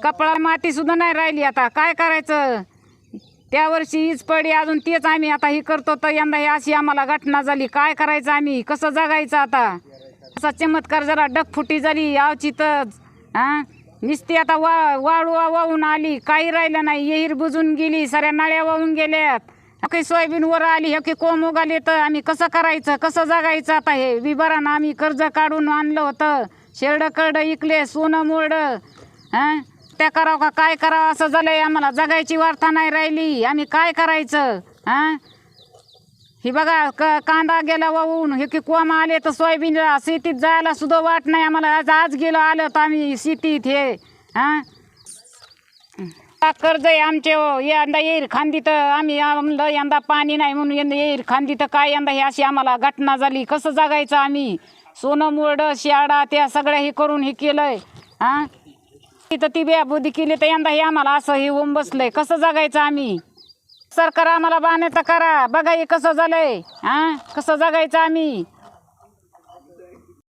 कपाळाला माती सुद्धा नाही राहिली. आता काय करायचं? त्या वर्षी हीच पडी, अजून तेच आम्ही आता ही करतो, तर यंदा ही अशी आम्हाला घटना झाली. काय करायचं आम्ही? कसं जगायचं आता? असा चमत्कार जरा डगफुटी झाली अवचितच. नुसती आता वाळू वाहून आली, काही राहिलं नाही. येहीर बुजून गेली, साऱ्या नळ्या वाहून गेल्यात. काही सोयाबीन वर आली, हे कोंब उगाले, तर आम्ही कसं करायचं? कसं जगायचं आता? हे विबारानं आम्ही कर्ज काढून आणलं होतं. शेरडं करडं इकले, सोनं मोरडं त्या करावं का काय करावं असं झालंय. आम्हाला जगायची वार्ता नाही राहिली. आम्ही काय करायचं? ही बघा कांदा गेला वाहून, हे की कोंब आले, तर सोयाबीन शेतीत जायला सुद्धा वाट नाही आम्हाला. आज गेलो आलो तर आम्ही शेतीत हे कर्ज आहे आमचे. यंदा येईल खांदी, तर आम्ही म्हणलं यंदा पाणी नाही म्हणून यंदा येईल खांदी, तर काय यंदा ही अशी आम्हाला घटना झाली. कसं जगायचं आम्ही? सोनं मोरडं शियाडा त्या सगळ्या हे करून हे केलंय. तिथं ती बेबुद्धी केली, तर यंदा हे आम्हाला असं हे होऊन बसलंय. कसं जगायचं आम्ही? सरकार आम्हाला बाण्याचं करा. बघा हे कसं झालंय. कसं जगायचं आम्ही?